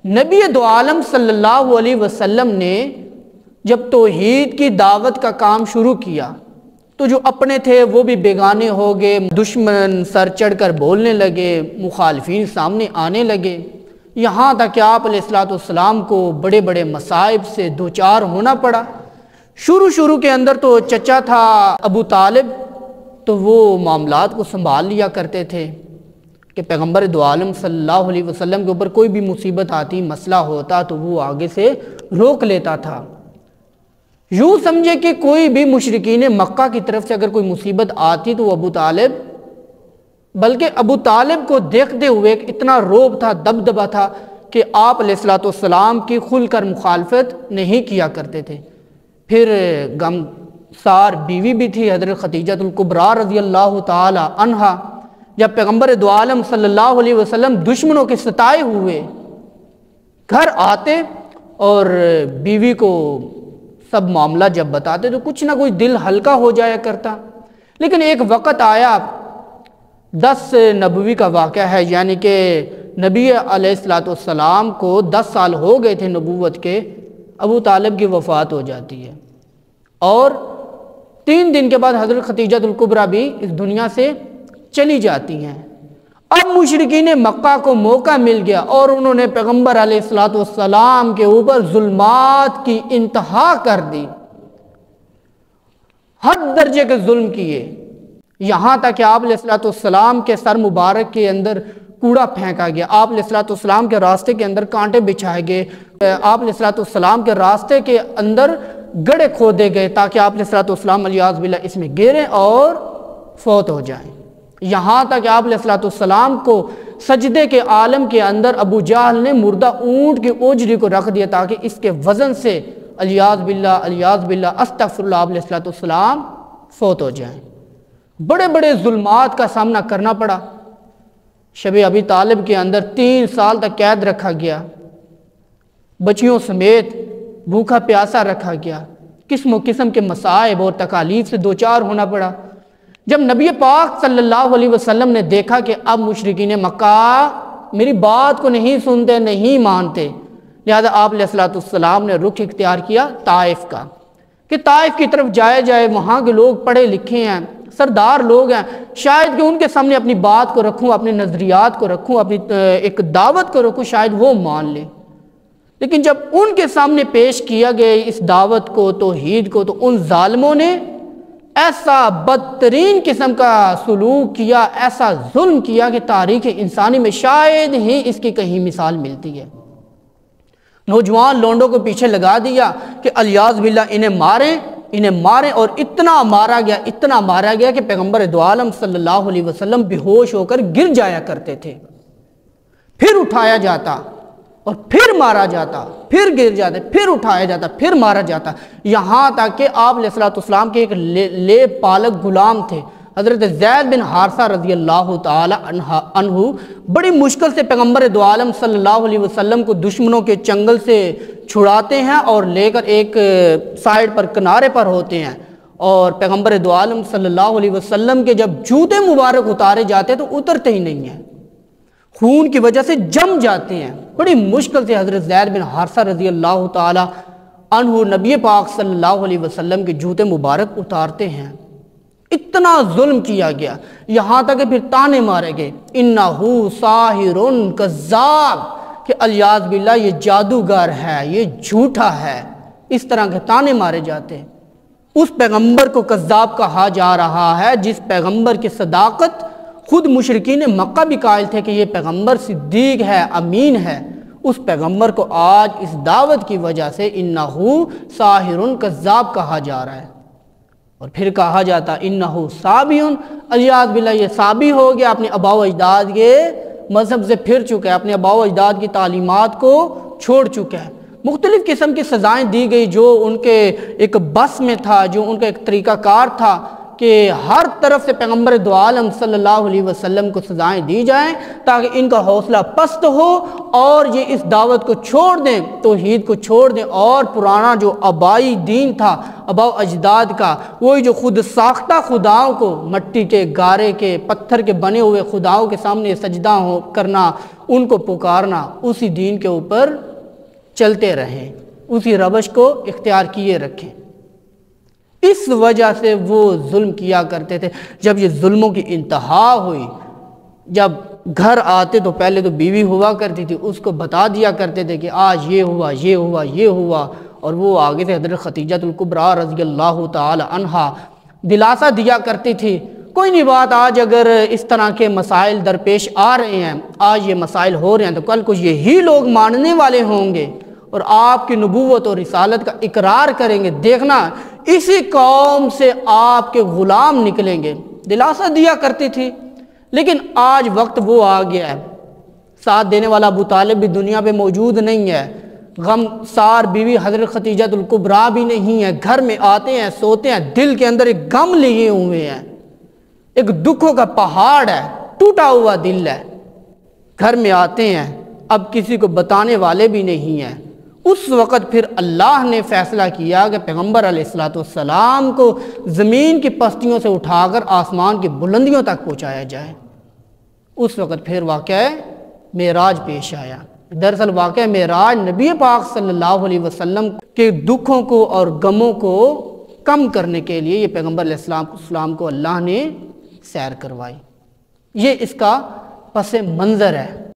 نبی دو عالم صلی اللہ علیہ وسلم نے جب توحید کی دعوت کا کام شروع کیا تو جو اپنے تھے وہ بھی بیگانے ہو گئے، دشمن سر چڑھ کر بولنے لگے، مخالفین سامنے آنے لگے، یہاں تک کہ آپ علیہ السلام کو بڑے بڑے مصائب سے دوچار ہونا پڑا۔ شروع کے اندر تو چچا تھا ابو طالب، تو وہ معاملات کو سنبھال لیا کرتے تھے کہ پیغمبر دو عالم صلی اللہ علیہ وسلم کے اوپر کوئی بھی مصیبت آتی، مسئلہ ہوتا تو وہ آگے سے روک لیتا تھا۔ یوں سمجھے کہ کوئی بھی مشرکین مکہ کی طرف سے اگر کوئی مصیبت آتی تو ابو طالب، بلکہ ابو طالب کو دیکھتے ہوئے اتنا روب تھا، دبدبا تھا کہ آپ علیہ السلام کی کھل کر مخالفت نہیں کیا کرتے تھے۔ پھر غمسار بیوی بھی تھی حضرت خدیجہ الکبریٰ رضی اللہ تعالی عنہا، جب پیغمبر دو عالم صلی اللہ علیہ وسلم دشمنوں کے ستائے ہوئے گھر آتے اور بیوی کو سب معاملہ جب بتاتے تو کچھ نہ کوئی دل ہلکا ہو جایا کرتا۔ لیکن ایک وقت آیا، 10 نبوی کا واقعہ ہے، یعنی کہ نبی علیہ السلام کو 10 سال ہو گئے تھے نبوت کے، ابو طالب کی وفات ہو جاتی ہے، اور 3 دن کے بعد حضرت خدیجہ الکبریٰ بھی اس دنیا سے چلی جاتی ہیں۔ اب مشرکین مکہ کو موقع مل گیا اور انہوں نے پیغمبر علیہ السلام کے اوپر ظلمات کی انتہا کر دی، حد درجے کے ظلم کیے، یہاں تک کہ آپ علیہ السلام کے سر مبارک کے اندر کوڑا پھینکا گیا، آپ علیہ السلام کے راستے کے اندر کانٹے بچھائے گئے، آپ علیہ السلام کے راستے کے اندر گڑھے کھودے گئے تاکہ آپ علیہ السلام والعیاذ باللہ اس میں گریں اور فوت ہو جائیں، یہاں تک کہ آپ علیہ السلام کو سجدے کے عالم کے اندر ابو جہل نے مردہ اونٹ کی اوجری کو رکھ دیا تاکہ اس کے وزن سے العیاذ باللہ استغفر اللہ آپ علیہ السلام فوت ہو جائیں۔ بڑے بڑے ظلمات کا سامنا کرنا پڑا، شب ابی طالب کے اندر 3 سال تک قید رکھا گیا، بچیوں سمیت بھوکا پیاسا رکھا گیا، قسم و قسم کے مصائب اور تکالیف سے دوچار ہونا پڑا۔ جب نبی پاک صلی اللہ علیہ وسلم نے دیکھا کہ اب مشرکین مکہ میری بات کو نہیں سنتے، نہیں مانتے، لہذا آپ علیہ السلام نے رخ اختیار کیا طائف کا، کہ طائف کی طرف جائے، وہاں کے لوگ پڑھے لکھے ہیں، سردار لوگ ہیں، شاید کہ ان کے سامنے اپنی بات کو رکھوں، اپنے نظریات کو رکھوں، اپنی ایک دعوت کو رکھوں، شاید وہ مان لیں۔ لیکن جب ان کے سامنے پیش کیا گیا اس دعوت کو، توحید کو، تو ان ظالموں نے ایسا بدترین قسم کا سلوک کیا، ایسا ظلم کیا کہ تاریخ انسانی میں شاید ہی اس کی کہیں مثال ملتی ہے۔ نوجوان لونڈوں کو پیچھے لگا دیا کہ العیاذ باللہ انہیں ماریں، اور اتنا مارا گیا کہ پیغمبر دو عالم صلی اللہ علیہ وسلم بے ہوش ہو کر گر جایا کرتے تھے، پھر اٹھایا جاتا اور پھر مارا جاتا، پھر گر جاتے، پھر اٹھایا جاتا، پھر مارا جاتا، یہاں تک کہ آپ علیہ السلام کے ایک لے پالک غلام تھے حضرت زید بن حارثہ رضی اللہ تعالی عنہ، بڑی مشکل سے پیغمبر دو عالم صلی اللہ علیہ وسلم کو دشمنوں کے چنگل سے چھڑاتے ہیں اور لے کر ایک سائیڈ پر کنارے پر ہوتے ہیں، اور پیغمبر دو عالم صلی اللہ علیہ وسلم کے جب جوتے مبارک اتارے جاتے تو اترتے ہی نہیں ہیں، خون کی وجہ سے جم جاتے ہیں، بڑی مشکل سے حضرت زید بن حارثہ رضی اللہ تعالی عنہ نبی پاک صلی اللہ علیہ وسلم کے جوتے مبارک اتارتے ہیں۔ اتنا ظلم کیا گیا، یہاں تک کہ پھر تانے مارے گئے، انہو ساحر کذاب، کہ العیاذ باللہ یہ جادوگر ہے، یہ جھوٹا ہے، اس طرح کے تانے مارے جاتے ہیں۔ اس پیغمبر کو کذاب کہا جا رہا ہے جس پیغمبر کی صداقت خود مشرکین مکہ بھی قائل تھے کہ یہ پیغمبر صدیق ہے، امین ہے، اس پیغمبر کو آج اس دعوت کی وجہ سے انہو ساحر کذاب کہا جا رہا ہے، اور پھر کہا جاتا انہو صابی، العیاذ باللہ یہ صابی ہو گیا، اپنے آباء و اجداد کے مذہب سے پھر چکا ہے، اپنے آباء و اجداد کی تعلیمات کو چھوڑ چکا ہے، مختلف قسم کی سزائیں دی گئی جو ان کے ایک بس میں تھا، جو ان کا ایک طریقہ کار تھا، کہ ہر طرف سے پیغمبر دو عالم صلی اللہ علیہ وسلم کو سزائیں دی جائیں تاکہ ان کا حوصلہ پست ہو اور یہ اس دعوت کو چھوڑ دیں، توحید کو چھوڑ دیں، اور پرانا جو آبائی دین تھا آباء و اجداد کا، وہی جو خود ساختہ خداؤں کو، مٹی کے، گارے کے، پتھر کے بنے ہوئے خداؤں کے سامنے سجدہ کرنا، ان کو پکارنا، اسی دین کے اوپر چلتے رہیں، اسی روش کو اختیار کیے رکھیں۔ اس وجہ سے وہ ظلم کیا کرتے تھے۔ جب یہ ظلموں کی انتہا ہوئی، جب گھر آتے تو پہلے تو بیوی ہوا کرتی تھی، اس کو بتا دیا کرتے تھے کہ آج یہ ہوا، یہ ہوا، یہ ہوا، اور وہ آگے سے حضرت خدیجہ الکبریٰ رضی اللہ تعالی عنہا دلاسا دیا کرتی تھی، کوئی نہیں بات، آج اگر اس طرح کے مسائل درپیش آ رہے ہیں، آج یہ مسائل ہو رہے ہیں، تو کل کو یہی لوگ ماننے والے ہوں گے اور آپ کی نبوت اور رسالت کا اقرار کریں گے، دیکھنا اسی قوم سے آپ کے غلام نکلیں گے، دلاسا دیا کرتی تھی۔ لیکن آج وقت وہ آ گیا ہے، ساتھ دینے والا ابو طالب بھی دنیا پہ موجود نہیں ہے، غم سار بیوی حضرت خدیجہ الکبریٰ بھی نہیں ہے، گھر میں آتے ہیں، سوتے ہیں، دل کے اندر ایک غم لیے ہوئے ہیں، ایک دکھوں کا پہاڑ ہے، ٹوٹا ہوا دل ہے، گھر میں آتے ہیں، اب کسی کو بتانے والے بھی نہیں ہیں۔ اس وقت پھر اللہ نے فیصلہ کیا کہ پیغمبر علیہ السلام کو زمین کی پستیوں سے اٹھا کر آسمان کی بلندیوں تک پہنچایا جائے۔ اس وقت پھر واقعہ معراج پیش آیا۔ دراصل واقعہ معراج نبی پاک صلی اللہ علیہ وسلم کے دکھوں کو اور غموں کو کم کرنے کے لیے یہ پیغمبر علیہ السلام کو اللہ نے سیر کروائی۔ یہ اس کا پس منظر ہے۔